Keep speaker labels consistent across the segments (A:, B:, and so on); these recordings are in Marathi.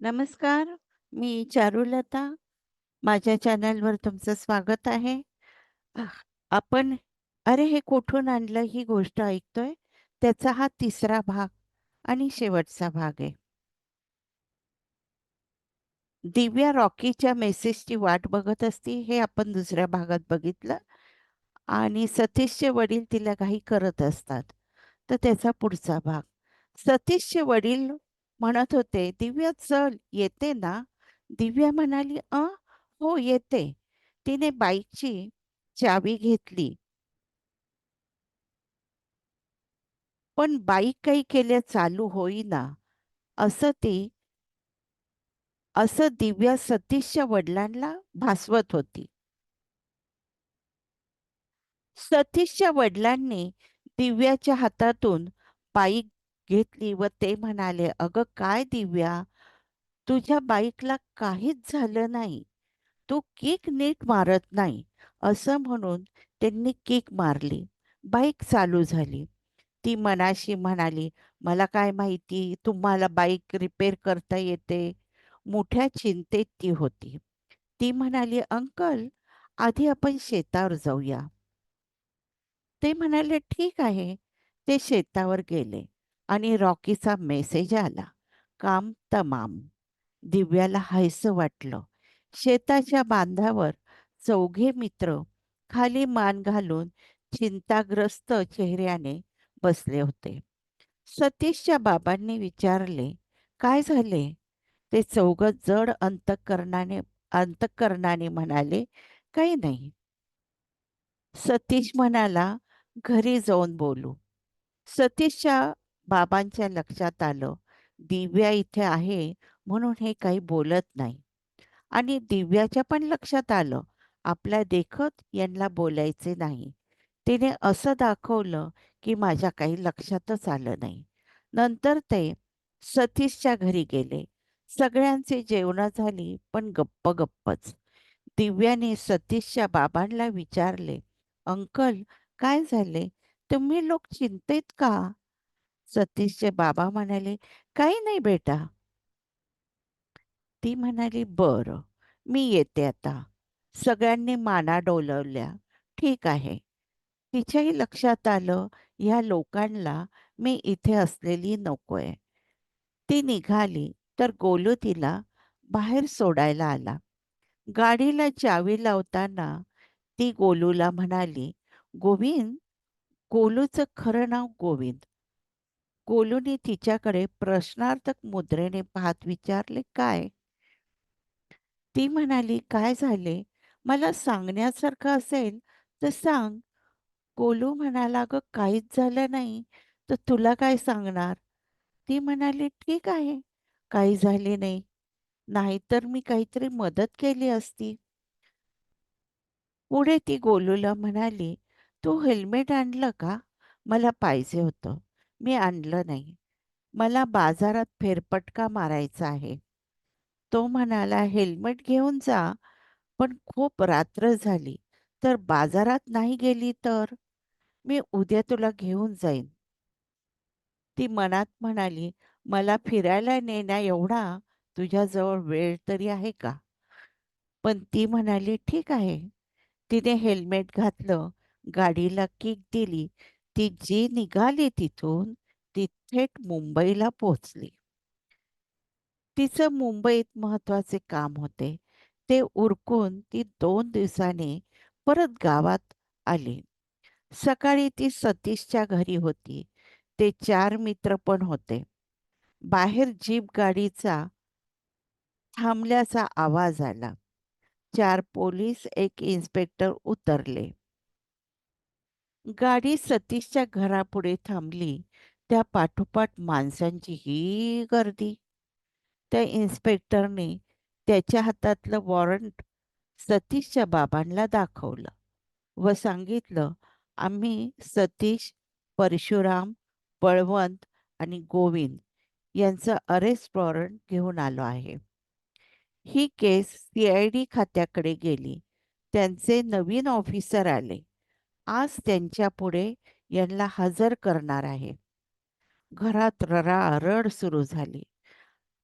A: नमस्कार, मी चारुलता. माझ्या चॅनलवर तुमचं स्वागत आहे. आह, आपण "अरे, हे कुठून आणलं?" ही गोष्ट ऐकतोय. त्याचा हा तिसरा भाग आणि शेवटचा भाग आहे. दिव्या रॉकीच्या मेसेजची वाट बघत असती, हे आपण दुसऱ्या भागात बघितलं आणि सतीशचे वडील तिला काही करत असतात. तर त्याचा पुढचा भाग. सतीशचे वडील म्हणत होते, "दिव्या चल, येते ना?" दिव्या म्हणाली, हो येते." तिने बाईकची चावी घेतली, पण बाईक काही केल्या चालू होईना. असं ती असं दिव्या सतीशच्या वडिलांना भासवत होती. सतीशच्या वडिलांनी दिव्याच्या हातातून बाईक घेतली व ते म्हणाले, "अगं काय दिव्या, तुझ्या बाईकला काहीच झालं नाही. तू किक नीट मारत नाही." असं म्हणून त्यांनी किक मारली. बाईक चालू झाली. ती मनाशी म्हणाली, "मला काय माहिती तुम्हाला बाईक रिपेअर करता येते." मोठ्या चिंतेत ती होती. ती म्हणाली, "अंकल, आधी आपण शेतावर जाऊया." ते म्हणाले, "ठीक आहे." ते शेतावर गेले आणि रॉकीचा मेसेज आला, "काम तमाम." दिव्याला हायसं वाटलं. शेताच्या बांधावर चौघे मित्र खाली मान घालून चिंताग्रस्त चेहऱ्याने बसले होते. सतीशच्या बाबांनी विचारले, "काय झाले?" ते चौघ जड अंतःकरणाने म्हणाले, "काही नाही." सतीश म्हणाला, "घरी जाऊन बोलू." सतीशच्या बाबांच्या लक्षात आलं, दिव्या इथे आहे म्हणून हे काही बोलत नाही. आणि दिव्याच्या पण लक्षात आलं, आपल्या देखत यांना बोलायचे नाही. तिने असं दाखवलं, की माझ्या काही लक्षातच आलं नाही. नंतर ते सतीशच्या घरी गेले. सगळ्यांची जेवणं झाली, पण गप्प-गप्पच. दिव्याने सतीशच्या बाबांना विचारले, "अंकल, काय झाले? तुम्ही लोक चिंतेत का?" सतीशचे बाबा म्हणाले, "काही नाही बेटा." ती म्हणाली, "बरं, मी येते आता." सगळ्यांनी माना डोलवल्या. ठीक आहे. तिच्याही लक्षात आलं, ह्या लोकांना मी इथे असलेली नकोय. ती निघाली, तर गोलू तिला बाहेर सोडायला आला. गाडीला चावी लावताना ती गोलूला म्हणाली, "गोविंद." गोलूचं खरं नाव गोविंद. गोलूने तिच्याकडे प्रश्नार्थक मुद्रेने पाहत विचारले, "काय?" ती म्हणाली, "काय झाले? मला सांगण्यासारखं असेल तर सांग." गोलू म्हणाला, "अगं काहीच झालं नाही, तर तुला काय सांगणार?" ती म्हणाली, "ठीक आहे, काही झाले नाही. नाहीतर मी काहीतरी मदत केली असती." पुढे ती गोलूला म्हणाली, "तू हेल्मेट आणलं का? मला पाहिजे होतं. मी आणलं नाही. मला बाजारात फेरफटका मारायचा आहे." तो म्हणाला, "हेल्मेट घेऊन जा, पण खूप रात्र झाली, तर बाजारात नाही गेली तर? मी उद्या तुला घेऊन जाईन." ती मनात म्हणाली, "मला फिरायला नेण्या एवढा तुझ्याजवळ वेळ तरी आहे का?" पण ती म्हणाली, "ठीक आहे." तिने हेल्मेट घातलं, गाडीला किक दिली. ती जी निघाली तिथून, ती थेट मुंबईला पोहोचली. तिचं मुंबईत महत्वाचे काम होते. ते उरकून ती 2 दिवसांनी परत गावात आली. सकाळी ती सतीशच्या घरी होती. ते 4 मित्र पण होते. बाहेर जीप गाडीचा थांबल्याचा आवाज आला. 4 पोलीस, 1 इन्स्पेक्टर उतरले. गाडी सतीशच्या घरापुढे थांबली. त्या पाठोपाठ माणसांची ही गर्दी. त्या इन्स्पेक्टरने त्याच्या हातातलं वॉरंट सतीशच्या बाबांना दाखवलं व सांगितलं, "आम्ही सतीश, परशुराम, बळवंत आणि गोविंद यांचं अरेस्ट वॉरंट घेऊन आलो आहे." ही केस CID खात्याकडे गेली. त्यांचे नवीन ऑफिसर आले. आज त्यांच्यापुढे यांना हजर करणार आहे. घरात रडारड सुरू झाली.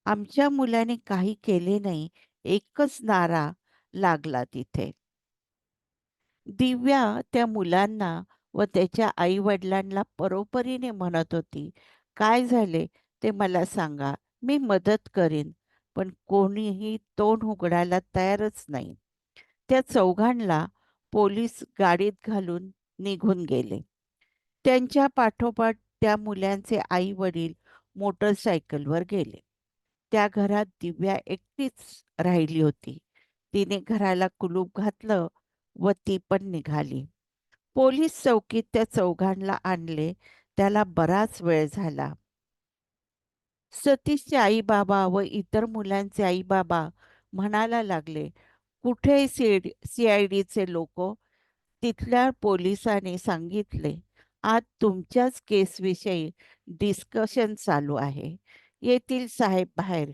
A: आमच्या मुलाने काही केले नाही, एकच नारा लागला तिथे. दिव्या त्या मुलांना व त्याच्या आई-वडिलांना परोपरीने म्हणत होती, "काय झाले ते मला सांगा, मी मदत करीन." पण कोणीही तोंड उघडायला तयारच नाही. त्या चौघांना पोलीस गाडीत घालून निघून गेले. त्यांच्या पाठोपाठ त्या मुलांचे आई-वडील मोटरसायकलवर गेले. त्या घरात दिव्या एकटीच राहिली होती. तिने घराला कुलूप घातलं व ती पण निघाली. पोलीस चौकीत त्या चौघांना आणले. त्याला बराच वेळ झाला. सतीशचे आई-बाबा व इतर मुलांचे आई-बाबा म्हणायला लागले, "कुठे सी-आय-डीचे लोक?" तिथल्या पोलिसाने सांगितले, "आज तुमच्याच केसविषयी डिस्कशन चालू आहे. येतील साहेब बाहेर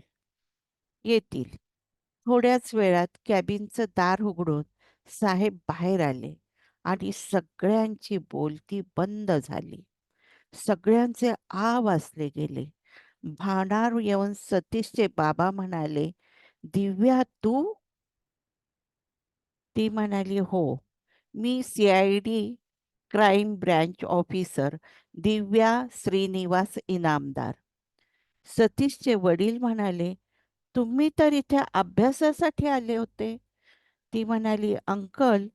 A: येतील." थोड्याच वेळात कॅबिनचं दार उघडून साहेब बाहेर आले आणि सगळ्यांची बोलती बंद झाली. सगळ्यांचे आ वाजले गेले. भानावर येऊन सतीशचे बाबा म्हणाले, "दिव्या तू?" ती म्हणाली, "हो, मी सी-आय-डी क्राईम ब्रँच ऑफिसर दिव्या श्रीनिवास इनामदार." सतीशचे वडील म्हणाले, "तुम्ही तर इथे अभ्यासासाठी आले होते." ती म्हणाली, "अंकल,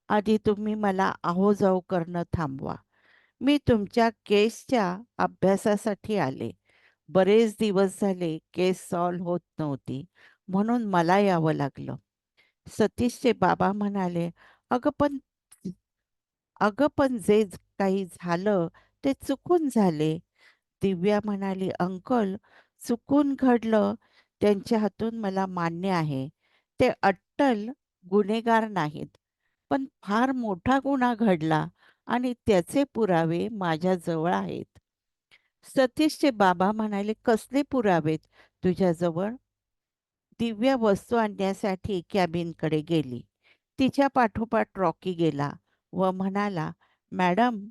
A: आधी तुम्ही मला आहो-जाहो करणं थांबवा. मी तुमच्या केसच्या अभ्यासासाठी आले. बरेच दिवस झाले केस सॉल्व्ह होत नव्हती, म्हणून मला यावं लागलं." सतीशचे बाबा म्हणाले, "अगं पण अगं पण जे काही झालं ते चुकून झाले." दिव्या म्हणाली, "अंकल, चुकून घडलं त्यांच्या हातून मला मान्य आहे. ते अट्टल गुन्हेगार नाहीत. पण फार मोठा गुन्हा घडला आणि त्याचे पुरावे माझ्याजवळ आहेत." सतीशचे बाबा म्हणाले, "कसले पुरावेत तुझ्याजवळ?" दिव्या वस्तू आणण्यासाठी कॅबिनकडे गेली. तिच्या पाठोपाठ रॉकी गेला व म्हणाला, "मॅडम,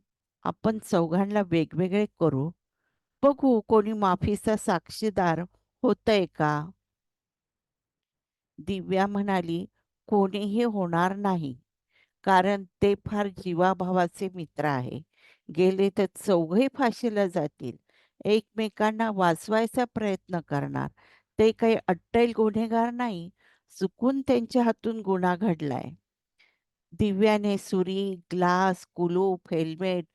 A: आपण चौघांना वेगवेगळे करू. बघू कोणी माफीचा साक्षीदार होतंय का?" दिव्या म्हणाली, "कोणीही होणार नाही. कारण ते फार जीवाभावाचे मित्र आहे. गेले तर चौघही फाशीला जातील. एकमेकांना वाचवायचा प्रयत्न करणार. ते काही अट्टल गुन्हेगार नाही. चुकून त्यांच्या हातून गुन्हा घडलाय." दिव्याने सुरी, ग्लास, कुलूप, हेल्मेट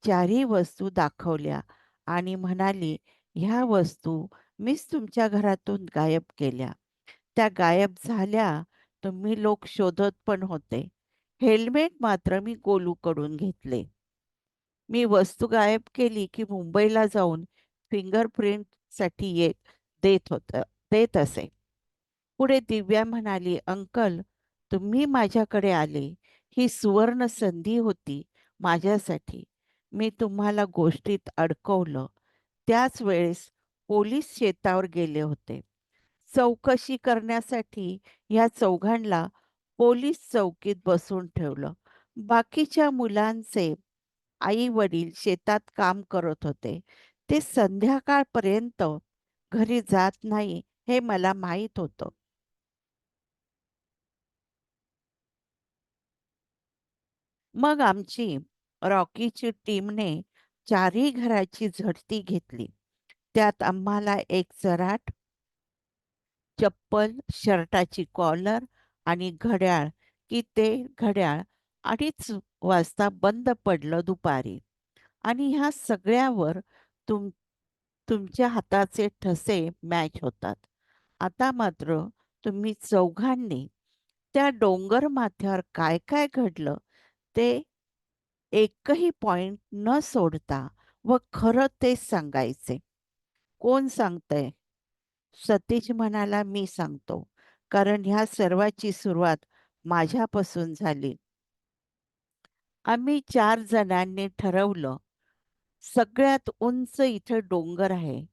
A: चारही वस्तू दाखवल्या आणि म्हणाली, "ह्या वस्तू मीच तुमच्या घरातून गायब केल्या. त्या गायब झाल्या तुम्ही लोक शोधत पण होते. हेल्मेट मात्र मी गोलूकडून घेतले. मी वस्तू गायब केली की मुंबईला जाऊन फिंगरप्रिंटसाठी देत होतं देत असे." पुढे दिव्या म्हणाली, "अंकल, तुम्ही माझ्याकडे आले ही सुवर्ण संधी होती माझ्यासाठी. मी तुम्हाला गोष्टीत अडकवलं. त्याच वेळेस पोलीस शेतावर गेले होते. चौकशी करण्यासाठी या चौघांना पोलीस चौकीत बसवून ठेवलं. बाकीच्या मुलांचे आई-वडील शेतात काम करत होते. ते संध्याकाळपर्यंत घरी जात नाही हे मला माहीत होतं. मग आमची रॉकीची टीमने चारही घराची झडती घेतली. त्यात आम्हाला एक चराट, चप्पल, शर्टाची कॉलर आणि घड्याळ, की ते घड्याळ 2:30 वाजता बंद पडलं दुपारी. आणि ह्या सगळ्यावर तुम तुमच्या हाताचे ठसे मॅच होतात. आता मात्र तुम्ही चौघांनी त्या डोंगर माथ्यावर काय काय घडलं ते एकही पॉइंट न सोडता व खरं तेच सांगायचे. कोण सांगतंय? सतीश म्हणाला, "मी सांगतो. कारण ह्या सर्वाची सुरुवात माझ्यापासून झाली." आम्ही 4 जणांनी ठरवलं, सगळ्यात उंच इथे डोंगर आहे.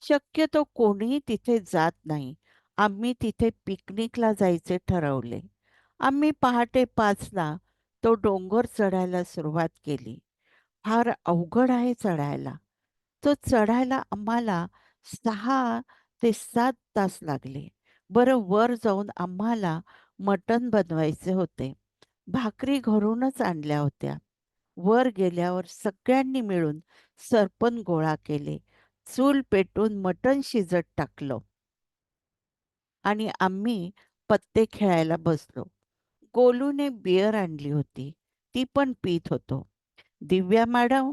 A: शक्यतो कोणीही तिथे जात नाही. आम्ही तिथे पिकनिकला जायचे ठरवले. आम्ही पहाटे 5ला तो डोंगर चढायला सुरुवात केली. फार अवघड आहे चढायला. तो चढायला आम्हाला 6 ते 7 तास लागले. बरं वर जाऊन आम्हाला मटण बनवायचे होते. भाकरी घरूनच आणल्या होत्या. वर गेल्यावर सगळ्यांनी मिळून सरपण गोळा केले. चूल पेटवून मटण शिजत टाकलं आणि आम्ही पत्ते खेळायला बसलो. गोलूने बिअर आणली होती. ती पण पीत होतो. दिव्या मॅडम,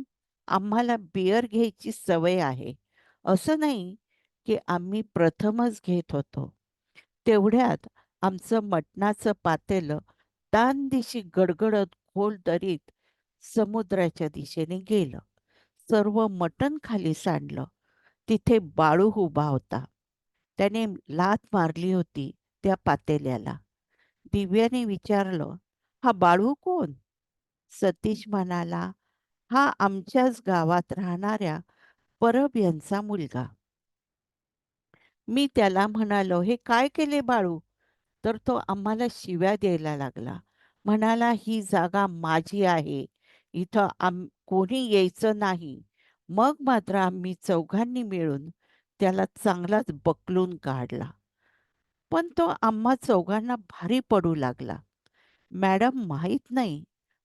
A: आम्हाला बिअर घ्यायची सवय आहे. असं नाही की आम्ही प्रथमच घेत होतो. तेवढ्यात आमचं मटणाचं पातेलं दानदिशी गडगडत खोल दरीत समुद्राच्या दिशेने गेलं. सर्व मटण खाली सांडलं. तिथे बाळू उभा होता. त्याने लाथ मारली होती त्या पातेल्याला. दिव्याने विचारलं, "हा बाळू कोण?" सतीश म्हणाला, "हा आमच्याच गावात राहणाऱ्या परब यांचा मुलगा." मी त्याला म्हणालो, "हे काय केले बाळू?" तर तो आम्हाला शिव्या द्यायला लागला. म्हणाला, "ही जागा माझी आहे. इथं कोणी यायचं नाही." मग मात्र आम्ही चौघांनी मिळून त्याला चांगलाच बकलून काढला. पण तो आम्हा चौघांना भारी पडू लागला. मॅडम माहीत नाही,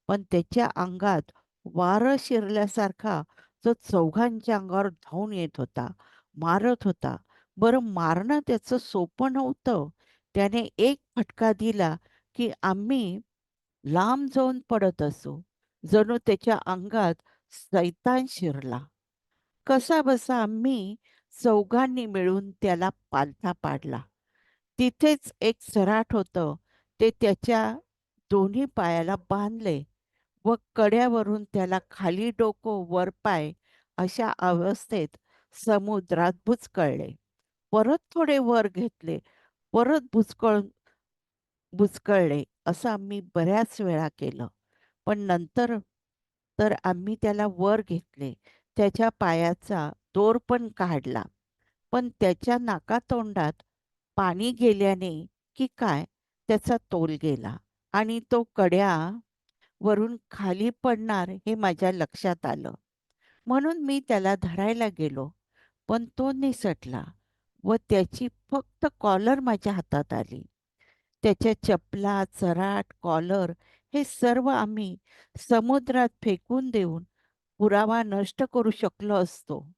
A: पण त्याच्या अंगात वारं शिरल्यासारखा तो चौघांच्या अंगावर धावून येत होता, मारत होता. बरं मारणं त्याचं सोपं नव्हतं. त्याने एक फटका दिला, की आम्ही लांब जाऊन पडत असू. जणू त्याच्या अंगात सैतान शिरला. कसाबसा आम्ही चौघांनी मिळून त्याला पालथा पाडला. तिथेच एक सराट होतं. ते त्याच्या दोन्ही पायाला बांधले व कड्यावरून त्याला खाली डोकं वर पाय अशा अवस्थेत समुद्रात बुचकळले. परत थोडे वर घेतले, परत बुचकळले. असं आम्ही बऱ्याच वेळा केलं. पण नंतर तर आम्ही त्याला वर घेतले. त्याच्या पायाचा दोर पण काढला. पण त्याच्या नाकातोंडात पाणी गेल्याने की काय त्याचा तोल गेला आणि तो कड्यावरून खाली पडणार हे माझ्या लक्षात आलं. म्हणून मी त्याला धरायला गेलो, पण तो निसटला व त्याची फक्त कॉलर माझ्या हातात आली. त्याच्या चपला, चराट, कॉलर हे सर्व आम्ही समुद्रात फेकून देऊन पुरावा नष्ट करू शकलो असतो.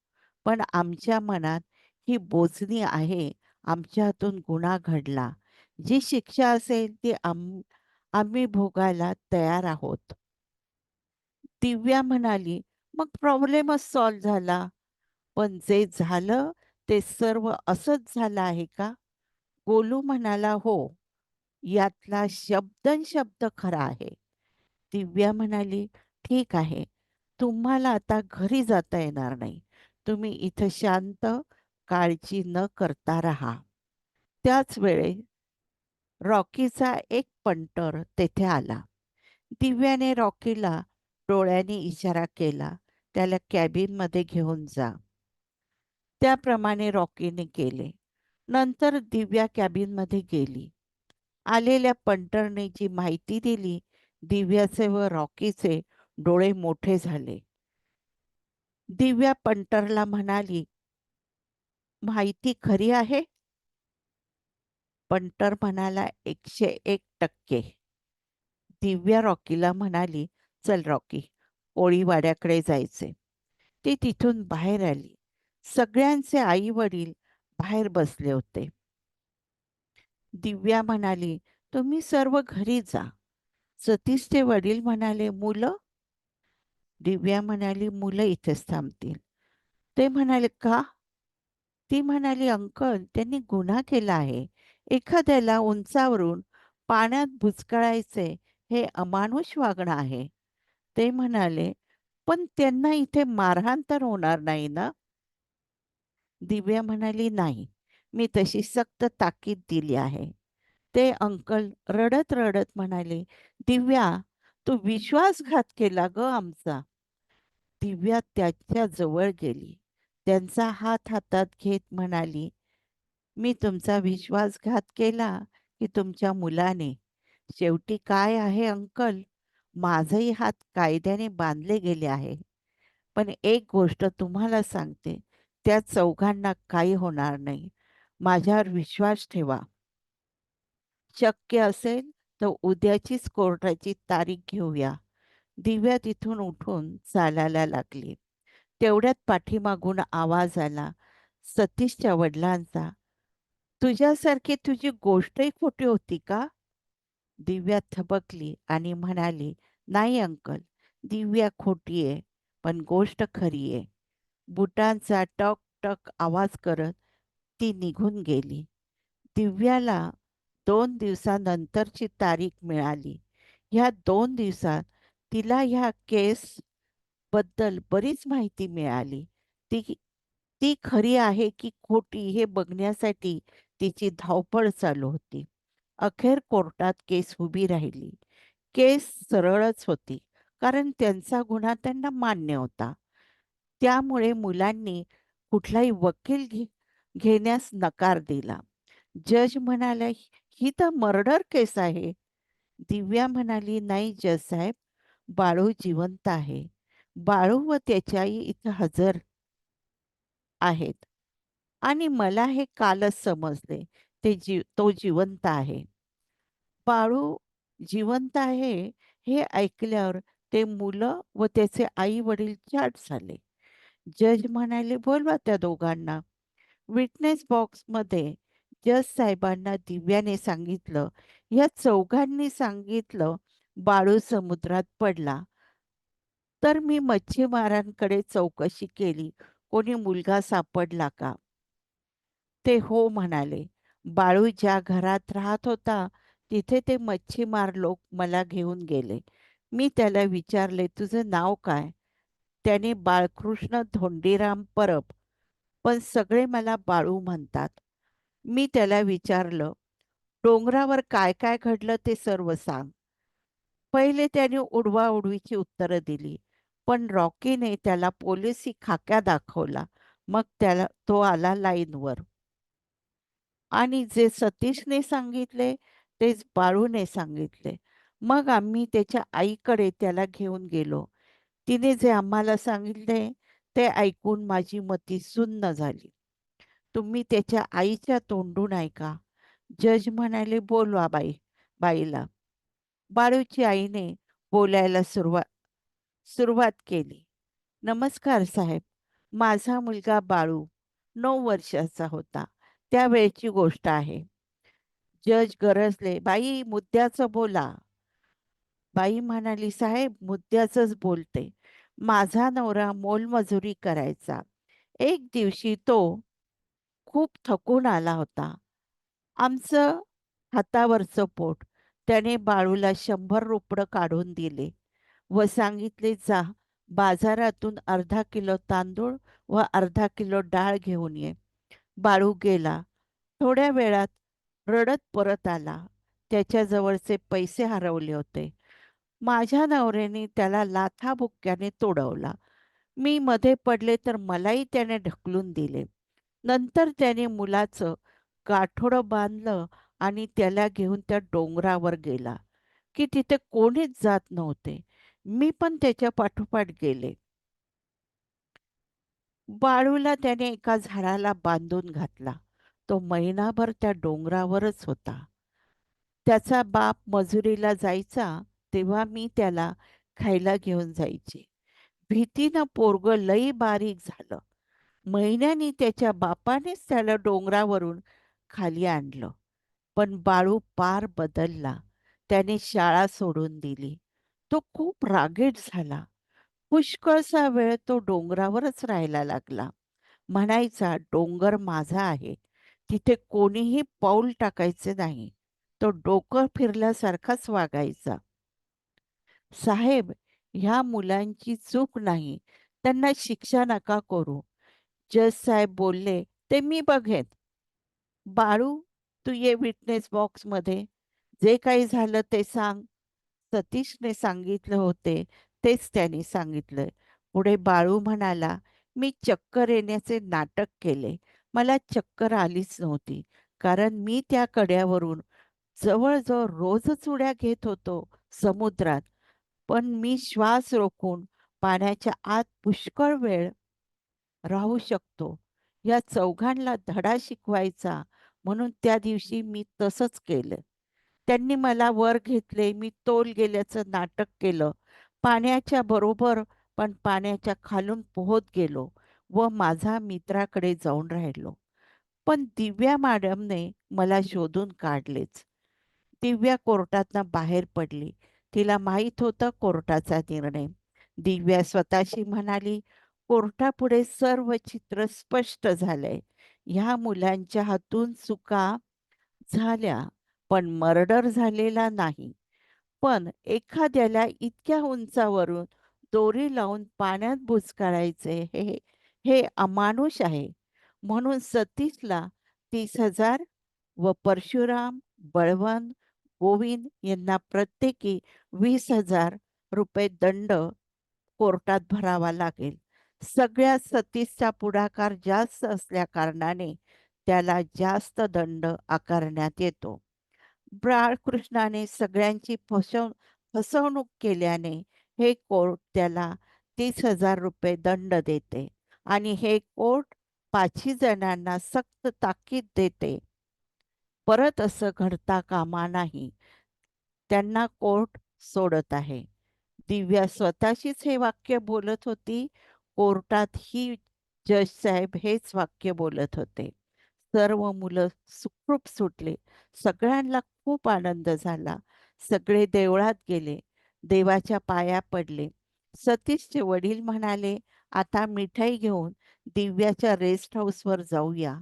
A: पण आमच्या मनात ही बोचणी आहे. आमच्या हातून गुन्हा घडला. जी शिक्षा असेल ती आम्ही भोगायला तयार आहोत. दिव्या म्हणाली, "मग प्रॉब्लेमच सॉल्व्ह झाला." पण जे झालं ते सर्व असंच झालं आहे का? गोलू म्हणाला, "हो, यातला शब्दनशब्द खरा आहे." दिव्या म्हणाली, "ठीक आहे. तुम्हाला आता घरी जाता येणार नाही. तुम्ही इथं शांत, काळजी न करता राहा." त्याच वेळी रॉकीचा एक पंटर तेथे आला. दिव्याने रॉकीला डोळ्यांनी इशारा केला, "त्याला कॅबिनमध्ये घेऊन जा." त्याप्रमाणे रॉकीने केले. नंतर दिव्या कॅबिनमध्ये गेली. आलेल्या पंटरने जी माहिती दिली, दिव्याचे व रॉकीचे डोळे मोठे झाले. दिव्या पंटरला म्हणाली, "माहिती खरी आहे?" पंटर म्हणाला, "101%." दिव्या रॉकीला म्हणाली, "चल रॉकी, कोळीवाड्याकडे जायचे." ती तिथून बाहेर आली. सगळ्यांचे आई-वडील बाहेर बसले होते. दिव्या म्हणाली, "तुम्ही सर्व घरी जा." सतीशचे वडील म्हणाले, "मुलं?" दिव्या म्हणाली, "मुलं इथेच थांबतील." ते म्हणाले, "का?" ती म्हणाली, "अंकल, त्यांनी गुन्हा केला आहे. एखाद्याला उंचावरून पाण्यात बुचकळायचे हे अमानुष वागणं आहे." ते म्हणाले, "पण त्यांना इथे मारहाण तर होणार नाही ना?" दिव्या म्हणाली, "नाही, मी तशी सक्त ताकीद दिली आहे." ते अंकल रडत-रडत म्हणाले, "दिव्या, तू विश्वासघात केला गं आमचा." दिव्या त्याच्या जवळ गेली. त्यांचा हात हातात घेत म्हणाली, "मी तुमचा विश्वासघात केला की तुमच्या मुलाने? शेवटी काय आहे अंकल, माझेही हात कायद्याने बांधले गेले आहे. पण एक गोष्ट तुम्हाला सांगते, त्या चौघांना काही होणार नाही. माझ्यावर विश्वास ठेवा. शक्य असेल तर उद्याचीच कोर्टाची तारीख घेऊया." दिव्या तिथून उठून चालायला लागली. तेवढ्यात पाठीमागून आवाज आला, सतीशच्या वडिलांचा. "तुझ्यासारखी तुझी गोष्टही खोटी होती का?" दिव्या थबकली आणि म्हणाली, "नाही अंकल, दिव्या खोटी आहे, पण गोष्ट खरी आहे." बुटांचा टक टक आवाज करत ती निघून गेली. दिव्याला 2 दिवसानंतरची तारीख मिळाली. ह्या 2 दिवसात तिला ह्या केसबद्दल बरीच माहिती मिळाली. ती ती खरी आहे की खोटी हे बघण्यासाठी तिची धावपळ चालू होती. अखेर कोर्टात केस उभी राहिली. केस सरळच होती, कारण त्यांचा गुन्हा त्यांना मान्य होता. त्यामुळे मुलांनी कुठलाही वकील घेण्यास नकार दिला. जज म्हणाला, "ही तर मर्डर केस आहे." दिव्या म्हणाली, "नाही जज साहेब, बाळू जिवंत आहे. बाळू व त्याची आई इथं हजर आहेत आणि मला हे कालच समजले. तो जिवंत आहे." बाळू जिवंत आहे हे ऐकल्यावर ते मुलं व त्याचे आई-वडील चाट झाले. जज म्हणाले, "बोलवा त्या दोघांना." विटनेस बॉक्समध्ये जज साहेबांना दिव्याने सांगितलं, "या चौघांनी सांगितलं बाळू समुद्रात पडला. तर मी मच्छीमारांकडे चौकशी केली. कोणी मुलगा सापडला का?" ते हो म्हणाले. बाळू ज्या घरात राहत होता, तिथे ते मच्छीमार लोक मला घेऊन गेले. मी त्याला विचारले, "तुझं नाव काय?" त्याने बाळकृष्ण धोंडीराम परब, पण सगळे मला बाळू म्हणतात. मी त्याला विचारलं, "डोंगरावर काय काय घडलं ते सर्व सांग." पहिले त्याने उडवाउडवीची उत्तरं दिली. पण रॉकीने त्याला पोलिसी खाक्या दाखवला. मग तो आला लाईनवर. आणि जे सतीशने सांगितले तेच बाळूने सांगितले. मग आम्ही त्याच्या आईकडे त्याला घेऊन गेलो. तिने जे आम्हाला सांगितले ते ऐकून माझी मती सुन्न झाली. तुम्ही त्याच्या आईच्या तोंडून ऐका. जज म्हणाले, "बोलवा बाईला." बाळूची आईने बोलायला सुरुवात केली. "नमस्कार साहेब, माझा मुलगा बाळू 9 वर्षाचा होता. त्यावेळची गोष्ट आहे." जज गरजले, "बाई मुद्द्याचं बोला." बाई म्हणाली, "साहेब मुद्द्याचंच बोलते. माझा नवरा मोलमजुरी करायचा. एक दिवशी तो खूप थकून आला होता. आमचं हातावरचं पोट. त्याने बाळूला 100 रुपये काढून दिले व सांगितले, "जा बाजारातून अर्धा किलो तांदूळ व अर्धा किलो डाळ घेऊन ये." बाळू गेला. थोड्या वेळात रडत परत आला. त्याच्याजवळचे पैसे हरवले होते. माझ्या नवऱ्याने त्याला लाथाबुक्क्याने तोडवला. मी मध्ये पडले तर मलाही त्याने ढकलून दिले. नंतर त्याने मुलाचं गाठोडं बांधलं आणि त्याला घेऊन त्या डोंगरावर गेला, की तिथे कोणीच जात नव्हते. मी पण त्याच्या पाठोपाठ गेले. बाळूला त्याने एका झाडाला बांधून घातला. तो महिनाभर त्या डोंगरावरच होता. त्याचा बाप मजुरीला जायचा, तेव्हा मी त्याला खायला घेऊन जायचे. भीतीनं पोरगं लई बारीक झालं. महिन्यानी त्याच्या बापानेच त्याला डोंगरावरून खाली आणलं. पण बाळू पार बदलला. त्याने शाळा सोडून दिली. तो खूप रागीट झाला. पुष्कळसा वेळ तो डोंगरावरच राहायला लागला. म्हणायचा, "डोंगर माझा आहे. तिथे कोणीही पाऊल टाकायचे नाही." तो डोकं फिरल्यासारखाच वागायचा. "साहेब, ह्या मुलांची चूक नाही. त्यांना शिक्षा नका करू." जज साहेब बोलले, "ते मी बघेन. बाळू, तू ये विटनेस बॉक्समध्ये. जे काही झालं ते सांग." सतीशने सांगितलं होते तेच त्याने सांगितलं. पुढे बाळू म्हणाला, "मी चक्कर येण्याचे नाटक केले. मला चक्कर आलीच नव्हती. कारण मी त्या कड्यावरून जवळ-जवळ रोजच उड्या घेत होतो समुद्रात. पण मी श्वास रोखून पाण्याच्या आत पुष्कळ वेळ राहू शकतो. या चौघांना धडा शिकवायचा म्हणून त्या दिवशी मी तसंच केलं. त्यांनी मला वर घेतले. मी तोल गेल्याचं नाटक केलं. पाण्याच्या बरोबर पण पाण्याच्या खालून पोहत गेलो व माझा मित्राकडे जाऊन राहिलो. पण दिव्या मॅडमने मला शोधून काढलेच. दिव्या कोर्टातनं बाहेर पडली. तिला माहीत होतं कोर्टाचा निर्णय. दिव्या स्वतःशी म्हणाली, "कोर्टापुढे सर्व चित्र स्पष्ट झालंय. ह्या मुलांच्या हातून चुका झाल्या, पण मर्डर झालेला नाही. पण एखाद्याला इतक्या उंचावरून दोरी लावून पाण्यात बुचकाळायचे हे हे अमानुष आहे. म्हणून सतीशला 30,000 व परशुराम, बळवंत, गोविंद यांना प्रत्येकी 20,000 रुपये दंड कोर्टात भरावा लागेल. सगळ्यात सतीशचा पुढाकार जास्त असल्याकारणाने त्याला जास्त दंड आकारण्यात येतो. बाळकृष्णाने सगळ्यांची फसवणूक केल्याने हे कोर्ट त्याला 30,000 रुपये दंड देते आणि हे कोर्ट पाची जणांना सक्त ताकीद देते. परत असं घडता कामा नाही. त्यांना कोर्ट सोडत आहे. दिव्या स्वतःशीच हे वाक्य बोलत होती. कोर्टात ही जज साहेब हेच वाक्य बोलत होते. सर्व मुलं सुखरूप सुटले. सगळ्यांना खूप आनंद झाला. सगळे देवळात गेले. देवाच्या पाया पडले. सतीशचे वडील म्हणाले, "आता मिठाई घेऊन दिव्याच्या रेस्ट हाऊसवर जाऊया.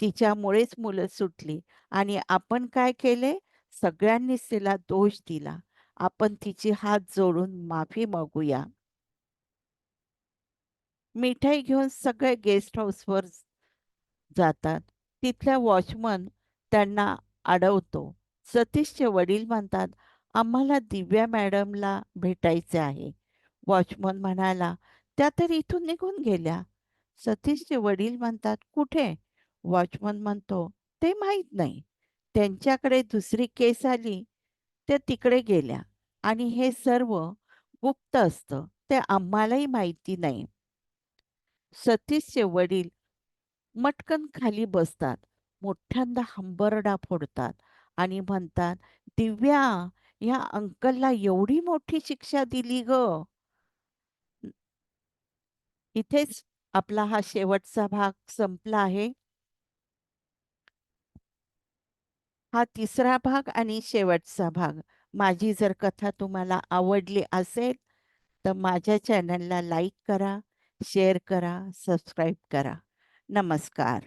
A: तिच्यामुळेच मुलं सुटली आणि आपण काय केले? सगळ्यांनीच तिला दोष दिला. आपण तिची हात जोडून माफी मागूया." मिठाई घेऊन सगळे गेस्ट हाऊसवर जातात. तिथला वॉचमन त्यांना अडवतो. सतीशचे वडील म्हणतात, "आम्हाला दिव्या मॅडमला भेटायचे आहे." वॉचमन म्हणाला, "त्या तर इथून निघून गेल्या." सतीशचे वडील म्हणतात, "कुठे?" वॉचमन म्हणतो, "ते माहीत नाही. त्यांच्याकडे दुसरी केस आली, त्या तिकडे गेल्या आणि हे सर्व गुप्त असतं. ते आम्हालाही माहिती नाही." सतीशचे वडील मटकन खाली बसतात. मोठ्यांदा हंबरडा फोडतात आणि म्हणतात, "दिव्या, या अंकलला एवढी मोठी शिक्षा दिली गं." इथेच आपला हा शेवटचा भाग संपला आहे. हा तिसरा भाग आणि शेवटचा भाग. माझी जर कथा तुम्हाला आवडली असेल, तर माझ्या चॅनलला लाईक करा, शेअर करा, सबस्क्राईब करा. नमस्कार.